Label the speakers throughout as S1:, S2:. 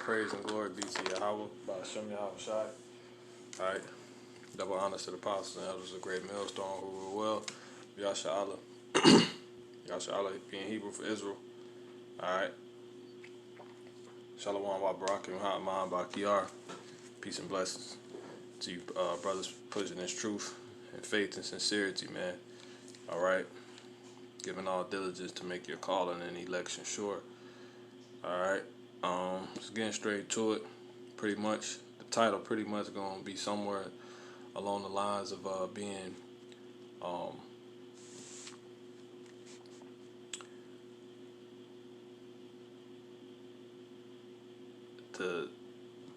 S1: praise and glory be to Yahweh by Hashem Yahweh Shai. Alright. Double honors to the apostles and elders of great millstone who rule well. Yasha Allah. Yasha Allah being Hebrew for Israel. Alright. Shalom wa barakim ha'man ba'kiyar. Peace and blessings to you brothers pushing this truth and faith and sincerity, man. Alright. Giving all diligence to make your calling and election sure. Alright. Just getting straight to it. Pretty much the title pretty much gonna be somewhere along the lines of being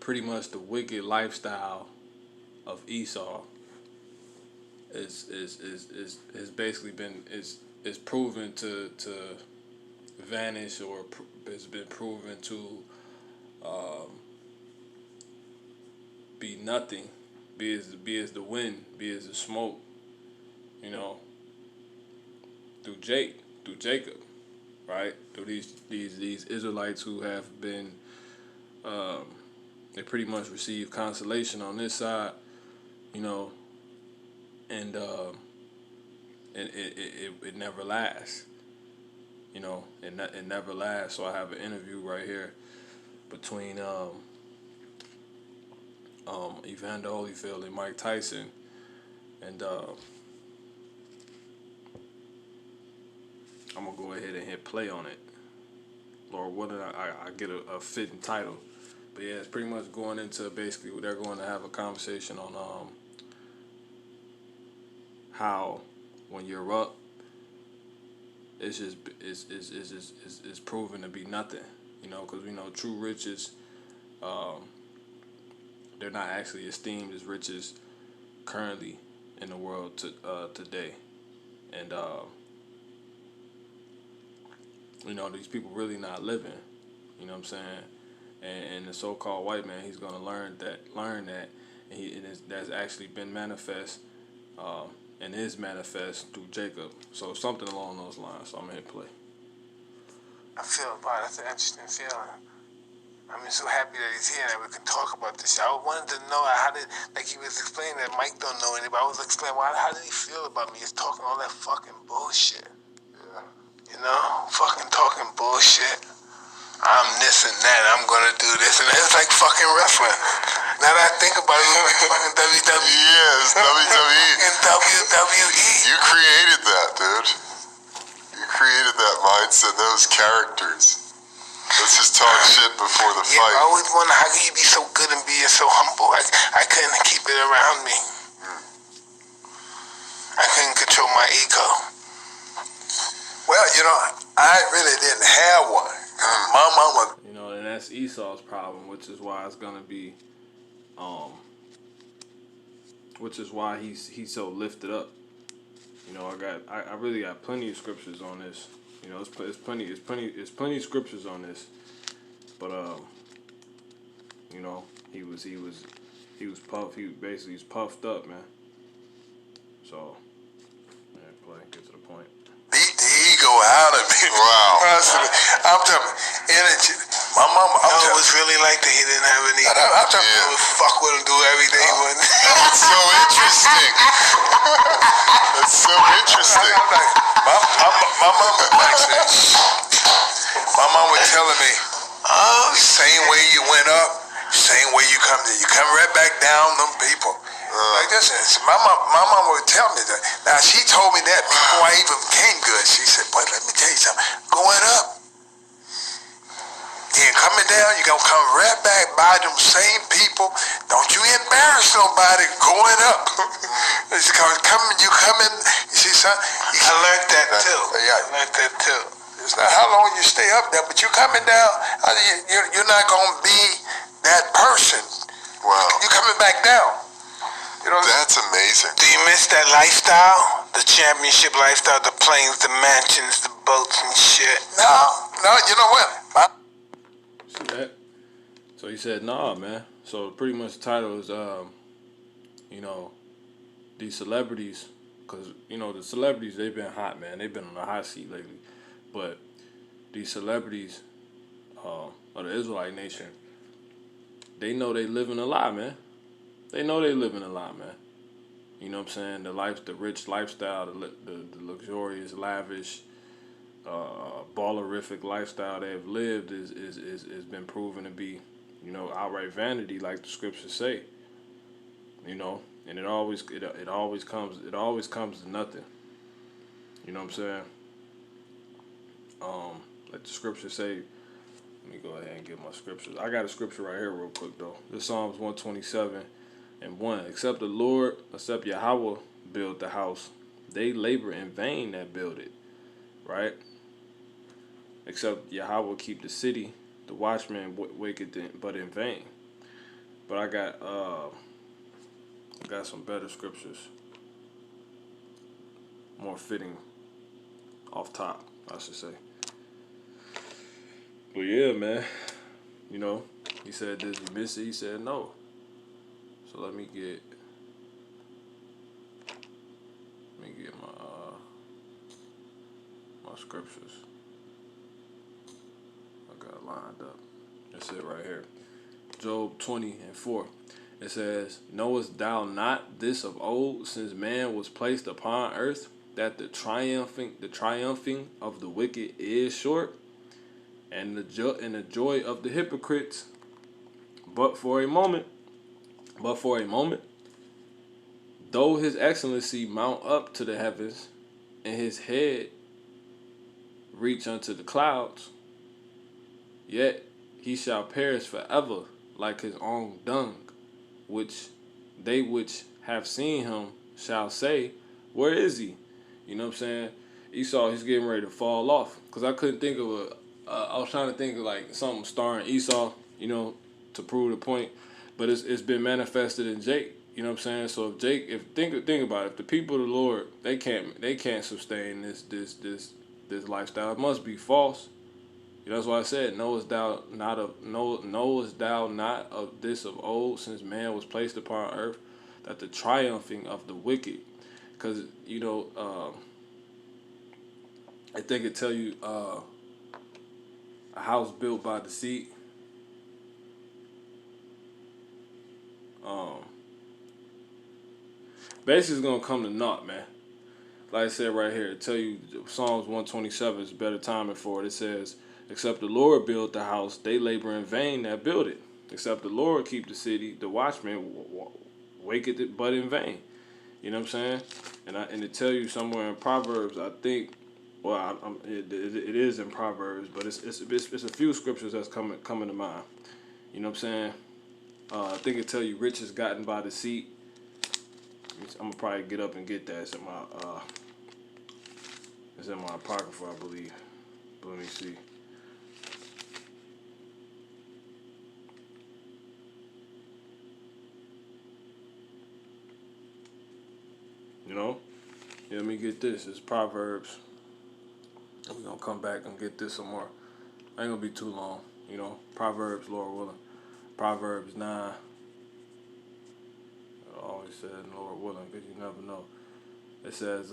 S1: pretty much the wicked lifestyle of Esau is basically been is proven to vanish, or it's been proven to be nothing, be as the wind, be as the smoke, you know, through Jacob, right? Through these Israelites who have been they pretty much receive consolation on this side, you know, and it never lasts, you know, it never lasts. So I have an interview right here between Evander Holyfield and Mike Tyson, and I'm gonna go ahead and hit play on it. Lord, what did I get a fitting title? But yeah, it's pretty much going into basically they're going to have a conversation on how when you're up, it's just it's proven to be nothing, you know, because we know true riches, they're not actually esteemed as riches currently in the world today, and you know, these people really not living, you know what I'm saying? And the so-called white man, he's gonna learn that, and that's actually been manifest, and is manifest through Jacob. So something along those lines. So I'm gonna hit play.
S2: I feel about it. That's an interesting feeling. I'm so happy that he's here and that we can talk about this. I wanted to know how did, like he was explaining that Mike don't know anybody. I was explaining how did he feel about me? He's talking all that fucking bullshit. Yeah. You know, fucking talking bullshit. I'm this and that, I'm gonna do this and that. It's like fucking wrestling. Now that I think about it, it's like fucking WWE.
S3: Yes, WWE.
S2: And WWE.
S3: You created that, dude. You created that mindset, those characters. Let's just talk shit before the fight.
S2: I always wonder how can you be so good and be so humble. I couldn't keep it around me. I couldn't control my ego.
S4: Well, you know, I really didn't have one. My mama,
S1: you know, and that's Esau's problem, which is why it's gonna be, which is why he's so lifted up. You know, I really got plenty of scriptures on this. You know, it's plenty of scriptures on this. But you know, he was puffed up, man. So, man, play, get to the point.
S4: beat the ego out of me.
S3: Wow.
S4: I'm telling you, energy. My mama,
S2: It was really like that. He didn't have any.
S4: I'm telling
S2: I would fuck with him, do everything.
S3: That's so interesting. That's so interesting.
S4: my mom was telling me, same way you went up, same way you come down. You come right back down, them people. Like this. My mom would tell me that. Now, she told me that before I even became good. She said, but let me tell you something. Going up, then coming down, you're going to come right back by them same people. Don't you embarrass nobody going up. It's coming, you coming, you see, son?
S2: I learned that too.
S4: Yeah.
S2: I learned that too.
S4: It's not how long you stay up there, but you coming down, you're not going to be that person.
S3: Wow.
S4: You coming back down. You know,
S3: that's amazing.
S2: Do you miss that lifestyle? The championship lifestyle, the planes, the mansions, the boats and shit?
S4: No, you know what?
S1: See that? So he said, nah, man. So pretty much the title is, you know, these celebrities, because, you know, the celebrities, they've been hot, man. They've been on the hot seat lately. But these celebrities of the Israelite nation they know they living a lie, man. They know they living a lie, man. You know what I'm saying? The rich lifestyle, the luxurious, lavish, ballerific lifestyle they've lived is been proven to be, you know, outright vanity, like the scriptures say. You know, and it always comes to nothing. You know what I'm saying? Like the scriptures say. Let me go ahead and get my scriptures. I got a scripture right here real quick though. This Psalms 127:1. Except Yahweh build the house, they labor in vain that build it. Right? Except Yahweh keep the city, the watchman waketh but in vain. But I got some better scriptures, more fitting, off top, I should say. But yeah, man, you know, he said, "Did you miss it?" He said, "No." So let me get my scriptures. I got it lined up. That's it right here. Job 20:4. It says, "Knowest thou not this of old, since man was placed upon earth, that the triumphing of the wicked is short, and the joy of the hypocrites but for a moment. Though his excellency mount up to the heavens, and his head reach unto the clouds, yet he shall perish forever like his own dung, which they which have seen him shall say, where is he?" You know what I'm saying? Esau, he's getting ready to fall off. Because I couldn't think of I was trying to think of like something starring Esau, you know, to prove the point. But it's been manifested in Jake. You know what I'm saying? So if Jake, think about it, if the people of the Lord, they can't sustain this lifestyle. It must be false. You know, that's why I said, knowest thou not of this of old, since man was placed upon earth, that the triumphing of the wicked. Because, you know, I think it tell you a house built by deceit. Basically, it's going to come to naught, man. Like I said right here, it tell you Psalms 127 is better timing for it. It says, "Except the Lord build the house, they labor in vain that build it. Except the Lord keep the city, the watchman waketh it but in vain." You know what I'm saying? And it tell you somewhere in Proverbs, I think. Well, it is in Proverbs, but it's a few scriptures that's coming to mind. You know what I'm saying? I think it tell you riches gotten by deceit. I'm gonna probably get up and get that. It's in my apocrypha, I believe. But let me see. You know? Yeah, let me get this. It's Proverbs. We're gonna come back and get this some more. I ain't gonna be too long. You know? Proverbs, Lord willing. Proverbs 9. I always said Lord willing, because you never know. It says,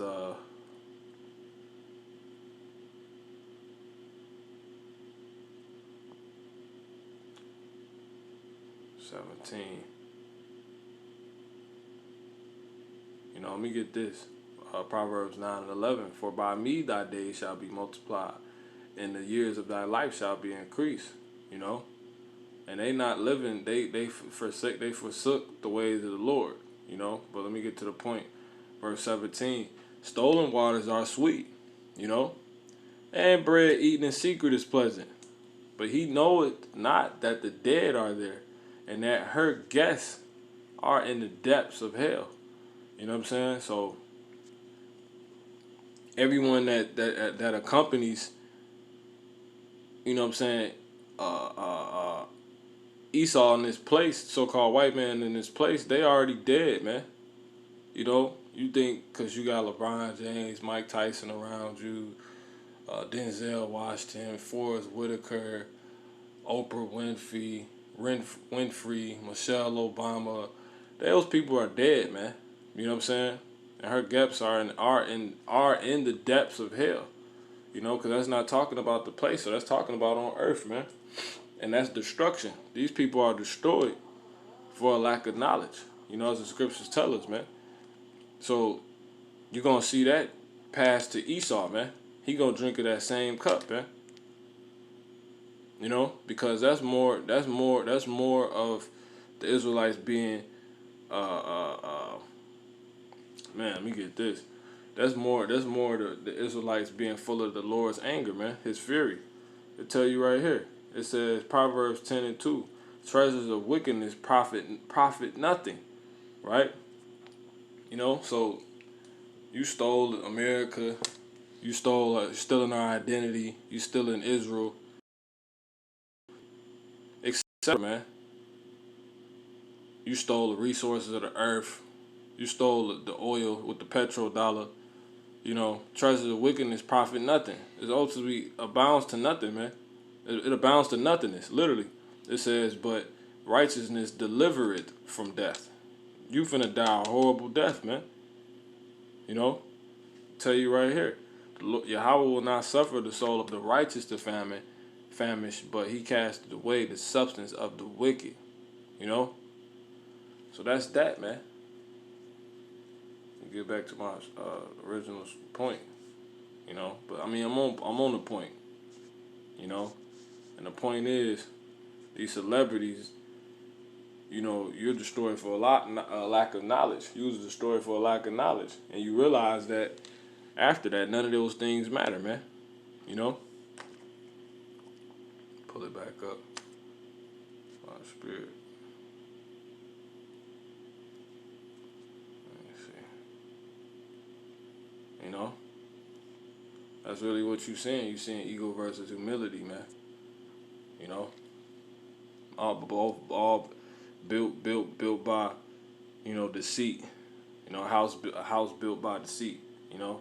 S1: 17. You know, let me get this. Proverbs 9:11. "For by me thy days shall be multiplied, and the years of thy life shall be increased." You know? And they not living, they forsook the ways of the Lord. You know? But let me get to the point. Verse 17. "Stolen waters are sweet, you know, and bread eaten in secret is pleasant. But he knoweth not that the dead are there, and that her guests are in the depths of hell." You know what I'm saying? So everyone that accompanies, you know what I'm saying, Esau in this place, so-called white man in this place, they already dead, man. You know, you think because you got LeBron James, Mike Tyson around you, Denzel Washington, Forrest Whitaker, Oprah Winfrey, Michelle Obama, those people are dead, man. You know what I'm saying? And her gaps are in the depths of hell. You know, because that's not talking about the place, so that's talking about on earth, man. And that's destruction. These people are destroyed for a lack of knowledge. You know, as the scriptures tell us, man. So you're gonna see that pass to Esau, man. He gonna drink of that same cup, man. You know, because that's more of the Israelites being man, let me get this. That's more the Israelites being full of the Lord's anger, man, his fury. It tell you right here. It says Proverbs 10:2. Treasures of wickedness profit nothing. Right? You know, so you stole America, you stole stealing our identity, you stealing Israel, etc. Man. You stole the resources of the earth. You stole the oil with the petrodollar. You know, treasures of wickedness profit nothing. It's ultimately abounds to nothing, man. It abounds to nothingness, literally. It says, but righteousness delivereth from death. You finna die a horrible death, man. You know, tell you right here. Yahweh will not suffer the soul of the righteous to famish, but he casted away the substance of the wicked. You know? So that's that, man. Get back to my original point, you know. But I mean, I'm on the point, you know. And the point is, these celebrities, you know, you're destroyed for a lack of knowledge. You was destroyed for a lack of knowledge, and you realize that after that, none of those things matter, man. You know. Pull it back up. My spirit. You know, that's really what you're seeing. You're seeing ego versus humility, man. You know, all built by, you know, deceit. You know, a house built by deceit. You know.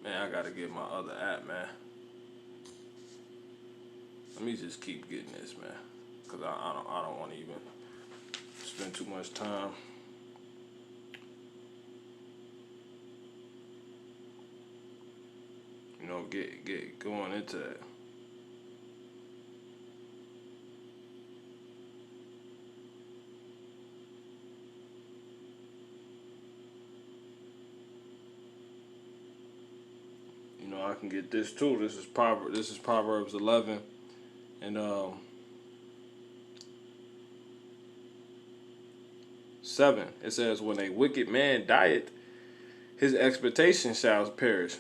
S1: Man, I gotta get my other app, man. Let me just keep getting this, man, cause I don't want to even spend too much time. You know, get going into that. You know, I can get this too. This is Proverbs 11 and 7. It says, when a wicked man dieth, his expectation shall perish.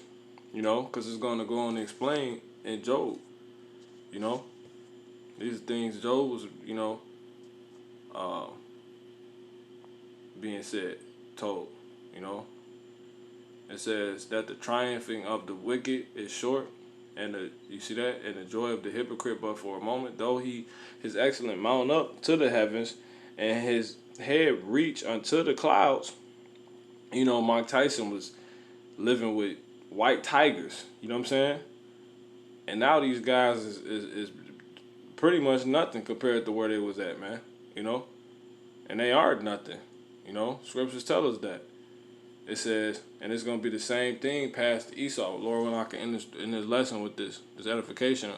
S1: You know, because it's going to go on to explain in Job. You know, these things Job was, you know, being told. You know, it says that the triumphing of the wicked is short, and you see that, and the joy of the hypocrite but for a moment. Though his excellent mount up to the heavens, and his head reach unto the clouds. You know, Mike Tyson was living with white tigers. You know what I'm saying? And now these guys is pretty much nothing compared to where they was at, man. You know, and they are nothing. You know, scriptures tell us that. It says, and it's gonna be the same thing past Esau. Lord, when I can end this lesson with this edification,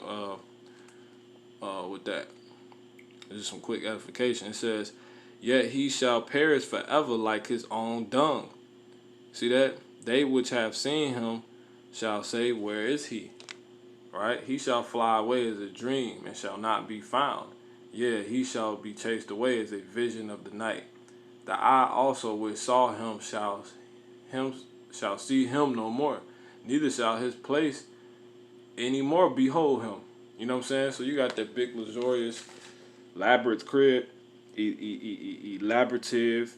S1: with that. This is some quick edification. It says, yet he shall perish forever like his own dung. See that? They which have seen him shall say, where is he? Right? He shall fly away as a dream and shall not be found. Yeah, he shall be chased away as a vision of the night. The eye also which saw him shall see him no more. Neither shall his place any more behold him. You know what I'm saying? So you got that big, luxurious, elaborate crib, elaborative,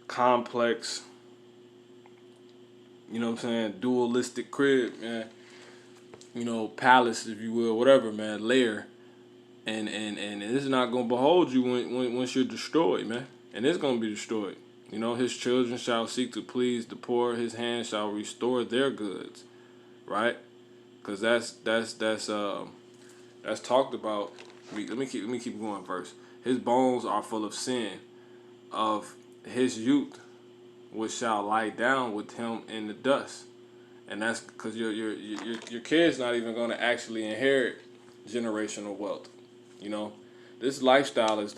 S1: complex, you know what I'm saying, dualistic crib, man. You know, palace, if you will, whatever, man, lair. And it's not gonna behold you once you're destroyed, man. And it's gonna be destroyed. You know, his children shall seek to please the poor. His hand shall restore their goods, right? Because that's talked about. Let me keep going first. His bones are full of sin, of his youth, which shall lie down with him in the dust. And that's because your kid's not even going to actually inherit generational wealth. You know, this lifestyle is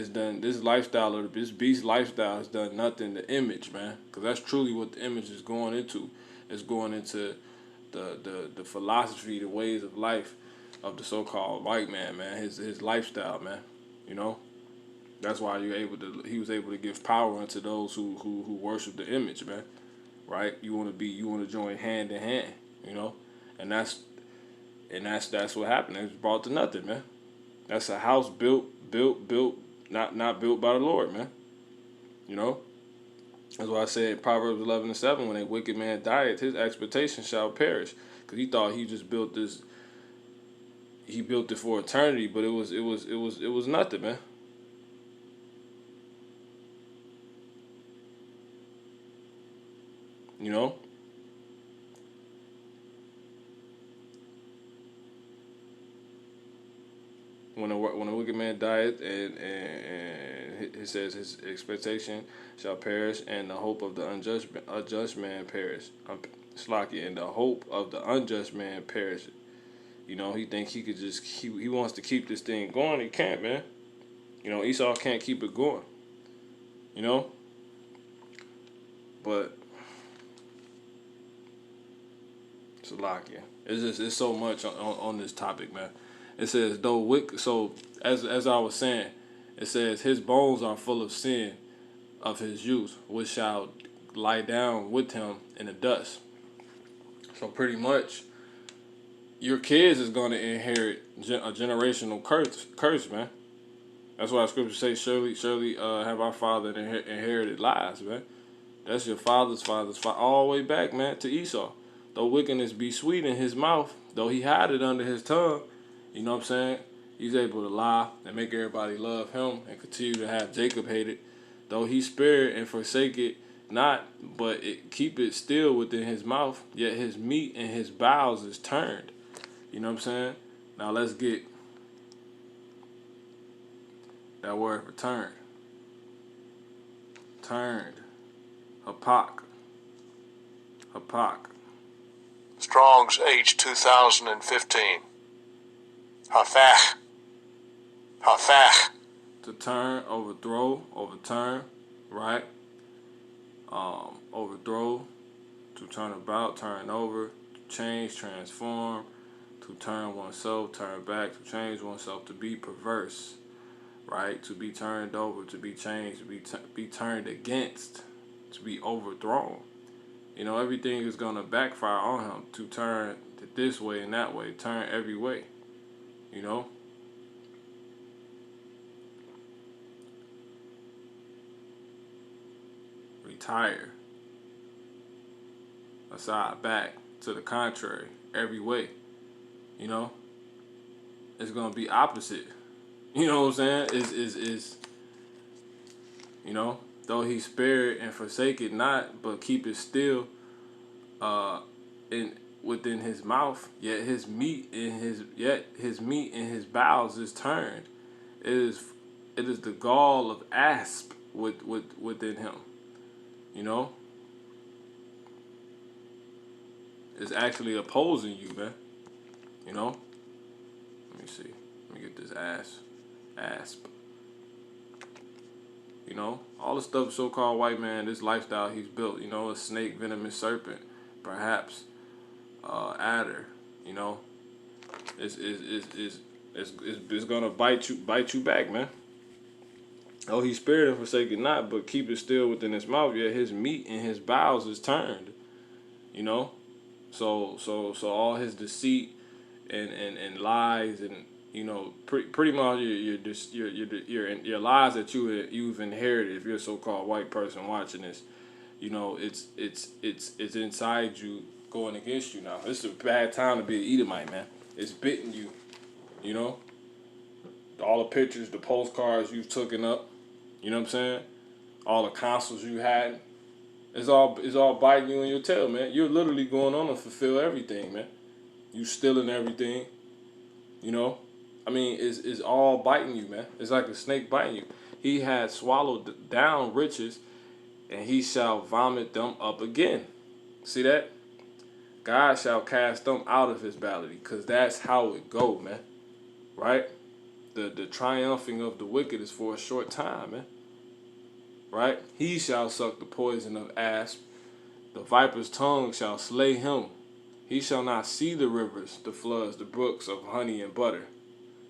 S1: done. This beast lifestyle has done nothing to image, man. Because that's truly what the image is going into. It's going into the philosophy, the ways of life of the so-called white man, man. His lifestyle, man. You know, that's why he was able to give power unto those who worship the image, man. Right? You want to join hand in hand, you know, and that's what happened. It was brought to nothing, man. That's a house built, not built by the Lord, man. You know, that's why I said Proverbs 11:7, when a wicked man dieth, his expectation shall perish, because he thought he just built this. He built it for eternity, but it was nothing, man. You know? When a wicked man dieth, and it says his expectation shall perish, and the hope of the unjust man perish. Slacky, and the hope of the unjust man perish. You know, he thinks he could just he wants to keep this thing going. He can't, man. You know, Esau can't keep it going. You know? But Salakia. It's so much on this topic, man. It says, so as I was saying, it says his bones are full of sin of his youth, which shall lie down with him in the dust. So pretty much, your kids is going to inherit a generational curse, man. That's why the scripture says, surely have our father inherited lies, man. That's your father's father, all the way back, man, to Esau. Though wickedness be sweet in his mouth, though he hide it under his tongue, you know what I'm saying? He's able to lie and make everybody love him and continue to have Jacob hated. Though he spare it and forsake it not, but keep it still within his mouth, yet his meat and his bowels is turned. You know what I'm saying? Now let's get that word for turned. Turned. Hapak.
S5: Strong's H 2015. Hafach.
S1: To turn, overturn, right? Overthrow, to turn about, turn over, to change, transform, to turn oneself, turn back, to change oneself, to be perverse, right? To be turned over, to be changed, to be turned against, to be overthrown. You know, everything is going to backfire on him, to turn this way and that way, turn every way, you know? Retire. Aside, back, to the contrary, every way, you know? It's going to be opposite. You know what I'm saying? Is you know? Though he spare it and forsake it not, but keep it still within his mouth, yet his meat in his bowels is turned. It is the gall of asp within him. You know? It's actually opposing you, man. You know? Let me see. Let me get this asp. You know, all the stuff so-called white man, this lifestyle he's built, you know, a snake, venomous serpent, perhaps adder, you know, it's gonna bite you back, man. Oh, he spared and forsaken not, but keep it still within his mouth, yet his meat and his bowels is turned. You know, so all his deceit and lies and, you know, pretty much your lies that you've inherited. If you're a so-called white person watching this, you know, it's inside you, going against you now. This is a bad time to be an Edomite, man. It's bitten you. You know, all the pictures, the postcards you've taken up. You know what I'm saying? All the consoles you had. It's all biting you in your tail, man. You're literally going on to fulfill everything, man. You stealing everything. You know. I mean, it's all biting you, man. It's like a snake biting you. He had swallowed down riches, and he shall vomit them up again. See that? 'Cause he hath swallowed down riches, and he shall vomit them up again. You know? So all his deceit and lies that you've inherited, if you're a so-called white person watching this, you know, it's bitten you. You know? I mean, it's all biting you, man. It's like a snake biting you. He had swallowed down riches, and he shall vomit them up again. See that? God shall cast them out of his belly, because that's how it go, man. Right? The triumphing of the wicked is for a short time, man. Right? He shall suck the poison of asp. The viper's tongue shall slay him. He shall not see the rivers, the floods, the brooks of honey and butter.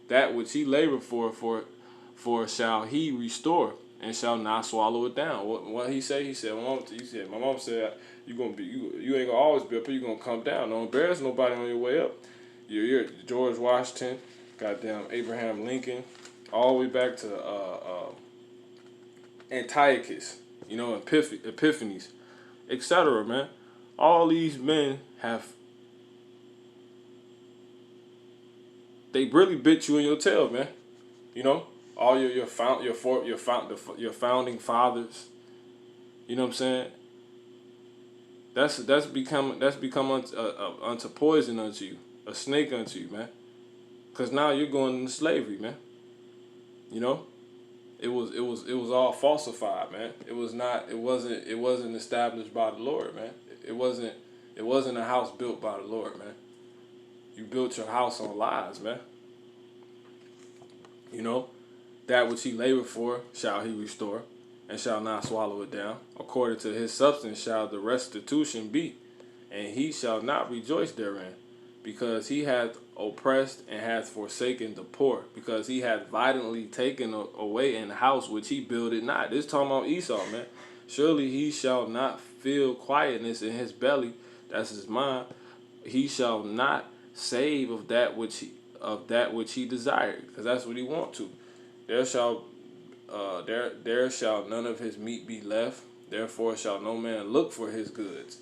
S1: That which he labored for shall he restore, and shall not swallow it down. What he say? He said, my mom said, you ain't gonna always be up here, you gonna come down. Don't embarrass nobody on your way up. You're George Washington, goddamn Abraham Lincoln, all the way back to Antiochus, you know, Epiphanes, etc., man. All these men they really bit you in your tail, man. You know, all your founding fathers. You know what I'm saying? That's become unto poison unto you, a snake unto you, man. Cause now you're going into slavery, man. You know, it was all falsified, man. It wasn't established by the Lord, man. It wasn't a house built by the Lord, man. You built your house on lies, man. You know, that which he labored for shall he restore, and shall not swallow it down. According to his substance shall the restitution be, and he shall not rejoice therein, because he hath oppressed and hath forsaken the poor, because he hath violently taken away an house which he builded not. This talking about Esau, man. Surely he shall not feel quietness in his belly, that's his mind. He shall not save of that which he desired, because that's what he want to. There shall none of his meat be left. Therefore shall no man look for his goods.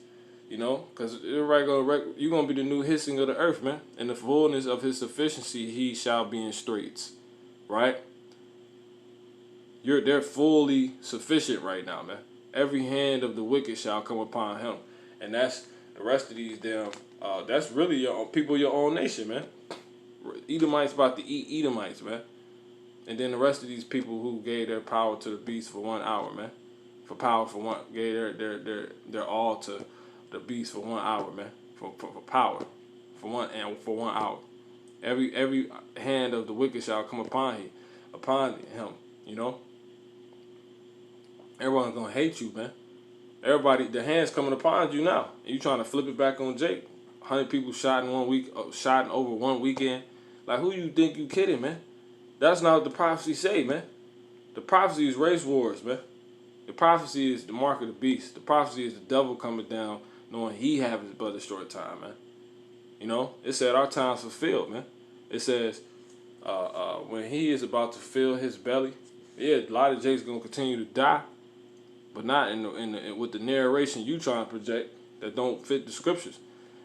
S1: You know, because you're gonna be the new hissing of the earth, man. In the fullness of his sufficiency, he shall be in straits, right? They're fully sufficient right now, man. Every hand of the wicked shall come upon him, and that's the rest of these damn. That's really your people, your own nation, man. Edomites about to eat Edomites, man. And then the rest of these people who gave their power to the beast for 1 hour, man. For power for one, gave their all to the beast for 1 hour, man. For power, for 1 hour. Every hand of the wicked shall come upon him. You know. Everyone's gonna hate you, man. Everybody, the hand's coming upon you now. And you trying to flip it back on Jake. 100 people shot in 1 week, shot in over 1 weekend. Like, who you think you kidding, man? That's not what the prophecy say, man. The prophecy is race wars, man. The prophecy is the mark of the beast. The prophecy is the devil coming down, knowing he has but a short time, man. You know, it said our time's fulfilled, man. It says when he is about to fill his belly, yeah, a lot of Jake's gonna continue to die, but not with the narration you trying to project that don't fit the scriptures.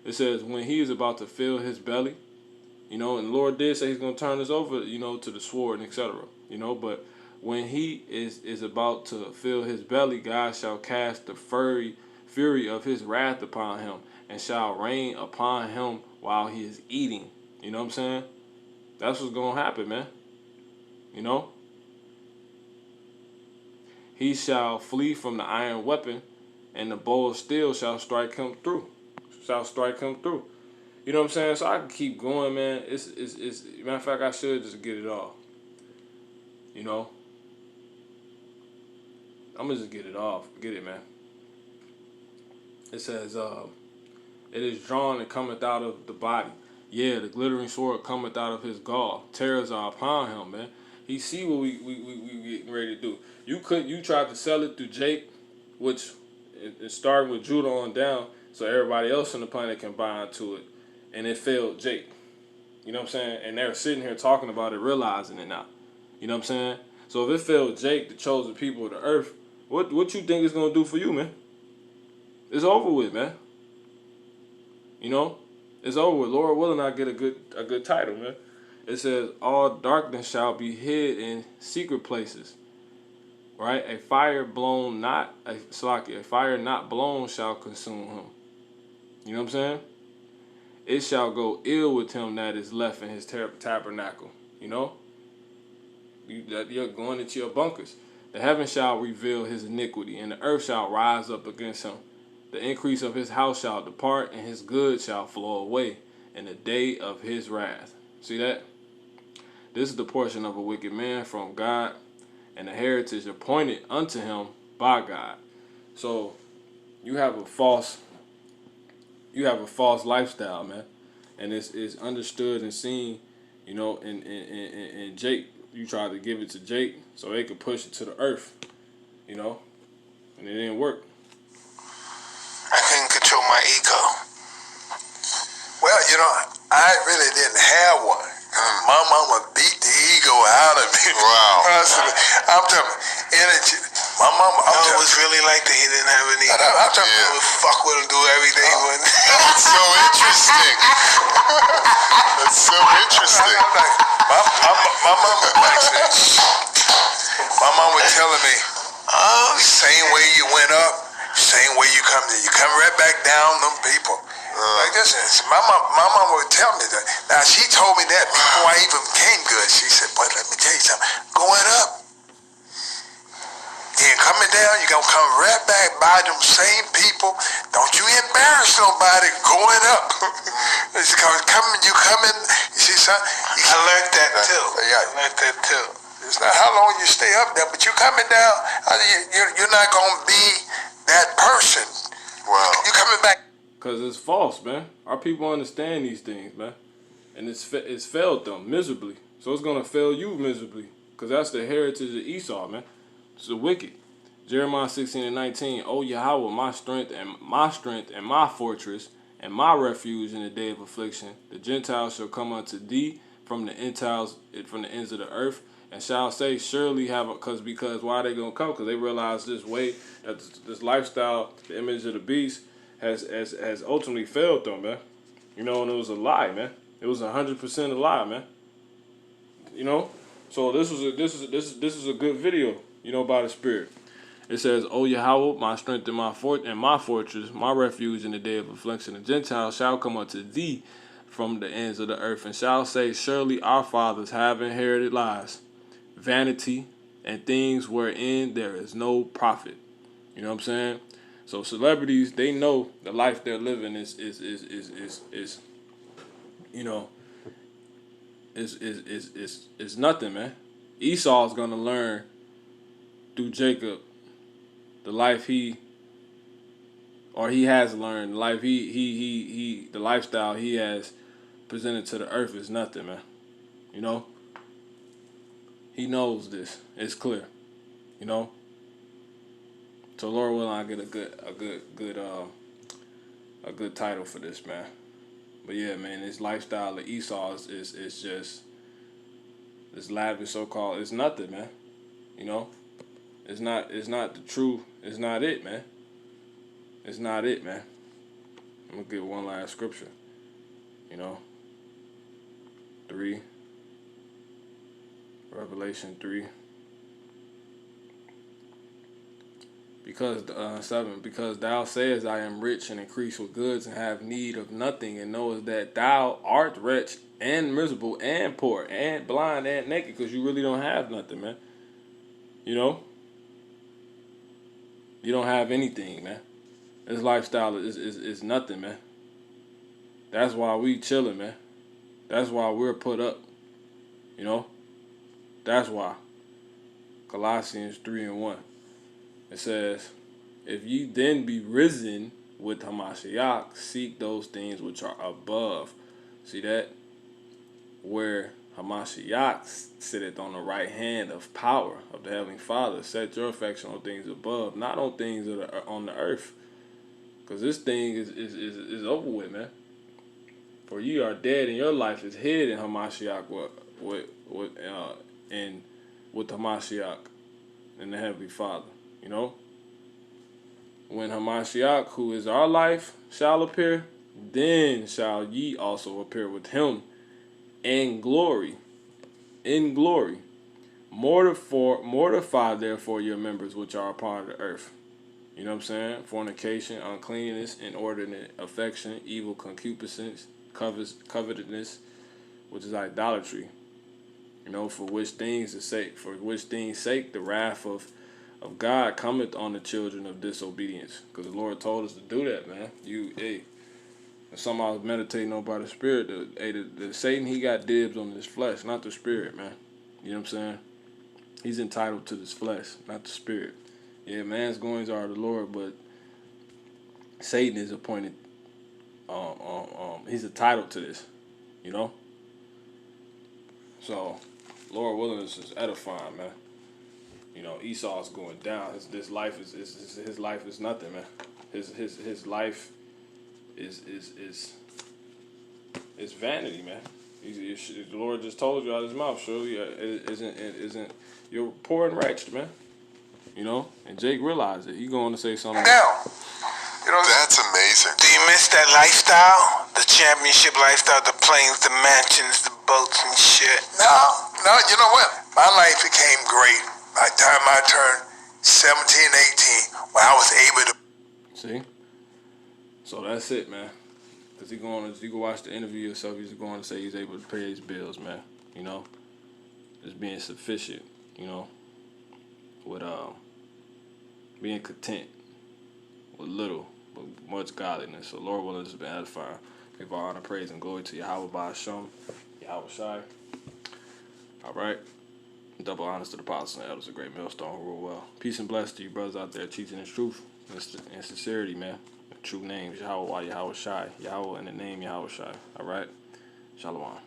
S1: It says when he is about to fill his belly, you know, and the Lord did say he's going to turn us over, you know, to the sword and etc. You know, but when he is about to fill his belly, God shall cast the fury of his wrath upon him, and shall rain upon him while he is eating. You know what I'm saying? That's what's going to happen, man. You know? He shall flee from the iron weapon, and the bow of steel shall strike him through. You know what I'm saying? So I can keep going, man. It's matter of fact, I should just get it off. You know? I'm gonna just get it off. Get it, man. It says, it is drawn and cometh out of the body. Yeah, the glittering sword cometh out of his gall. Terrors are upon him, man. He see what we getting ready to do. You tried to sell it through Jake, which it started with Judah on down, so everybody else on the planet can buy into it. And it failed Jake. You know what I'm saying? And they're sitting here talking about it, realizing it now. You know what I'm saying? So if it failed Jake, the chosen people of the earth, what you think it's gonna do for you, man? It's over with, man. You know? It's over with. Lord willing, I get a good title, man. It says, all darkness shall be hid in secret places. Right? A fire not blown shall consume him. You know what I'm saying? It shall go ill with him that is left in his tabernacle. You know? You're going into your bunkers. The heaven shall reveal his iniquity, and the earth shall rise up against him. The increase of his house shall depart, and his goods shall flow away in the day of his wrath. See that? This is the portion of a wicked man from God, and the heritage appointed unto him by God. So you have a false lifestyle, man. And it's understood and seen, you know, in Jake. You tried to give it to Jake so they could push it to the earth, you know, and it didn't work.
S2: I couldn't control my ego.
S4: Well, you know, I really didn't have one. My mama beat the ego out of me.
S3: Wow.
S4: I'm telling you, energy. My mama,
S2: It was really like that. He didn't have any.
S4: I'm telling you,
S2: I would fuck with him, do everything.
S3: That's so interesting. That's so interesting.
S4: my mama, like this. My mom was telling me, same way you went up, same way you come down. You come right back down, them people. Like this. My mom would tell me that. Now, she told me that before I even became good. She said, but let me tell you something. Going up, and coming down, you're going to come right back by them same people. Don't you embarrass nobody going up. It's coming, you coming, you see something?
S2: I learned that too.
S4: Yeah.
S2: I learned that too.
S4: It's not how long you stay up there, but you coming down, you're not going to be that person.
S3: Wow.
S4: You coming back.
S1: Because it's false, man. Our people understand these things, man. And it's failed them miserably. So it's going to fail you miserably. Because that's the heritage of Esau, man. It's the wicked. Jeremiah 16:19. O Yahweh, my strength and my fortress and my refuge in the day of affliction. The Gentiles shall come unto thee from the ends of the earth, and shall say, surely have because why are they gonna come? Because they realize this way that this lifestyle, the image of the beast, has ultimately failed them, man. You know, and it was a lie, man. It was 100% a lie, man. You know, so this is a good video. You know, by the Spirit. It says, O Yahweh, my strength and my fortress, my refuge in the day of affliction. The Gentiles shall come unto thee from the ends of the earth, and shall say, surely our fathers have inherited lies, vanity, and things wherein there is no profit. You know what I'm saying? So celebrities, they know the life they're living is you know, is nothing, man. Esau's gonna learn through Jacob the life he has learned, the life the lifestyle he has presented to the earth is nothing, man. You know, he knows this. It's clear, you know. So Lord willing, I get a good title for this, man. But yeah, man, this lifestyle of Esau is just this lavish so-called. It's nothing, man. You know. It's not the truth. It's not it, man. It's not it, man. I'm gonna give one last scripture. You know. 3. Revelation 3. Because 7. Because thou sayest, I am rich and increase with goods and have need of nothing, and knowest that thou art wretched and miserable and poor and blind and naked, because you really don't have nothing, man. You know. You don't have anything, man. This lifestyle is nothing, man. That's why we chilling, man. That's why we're put up. You know? That's why. Colossians 3:1. It says, if ye then be risen with Hamashiach, seek those things which are above. See that? Where Hamashiach sitteth on the right hand of power of the Heavenly Father. Set your affection on things above, not on things that are on the earth. Because this thing is over with, man. For ye are dead, and your life is hid in Hamashiach with Hamashiach and the Heavenly Father. You know? When Hamashiach, who is our life, shall appear, then shall ye also appear with him in glory. In glory. Mortify therefore your members which are upon the earth. You know what I'm saying? Fornication, uncleanness, inordinate affection, evil concupiscence, covetousness, which is idolatry. You know, for which things sake the wrath of of God cometh on the children of disobedience. Because the Lord told us to do that, man. If somebody was meditating on by the Spirit, the Satan, he got dibs on this flesh, not the Spirit, man. You know what I'm saying? He's entitled to this flesh, not the Spirit. Yeah, man's goings are the Lord, but Satan is appointed. He's entitled to this, you know. So, Lord willing, this is edifying, man. You know, ESAU'S going down. His life is nothing, man. His life is vanity, man. The Lord just told you out of his mouth, surely isn't you're poor and wretched, man. You know, and Jake realized it. He going to say something.
S4: Now, you know,
S3: That's amazing.
S2: Do you miss that lifestyle? The championship lifestyle, the planes, the mansions, the boats and shit.
S4: no, you know what? My life became great by the time I turned 17, 18, when I was able to.
S1: See? So that's it, man. Because you go watch the interview yourself, he's going to say he's able to pay his bills, man. You know? Just being sufficient, you know? With being content with little, but much godliness. So Lord willing, this has been edifying. Give all honor, praise, and glory to Yahweh by Hashem, Yahweh Shai. All right. Double honors to the apostles and elders, a great millstone who rule well. Peace and blessings to you brothers out there teaching the truth and sincerity, man. The true names, Yahweh, Yahweh Shai. Yahweh in the name, Yahweh Shai. All right. Shalom.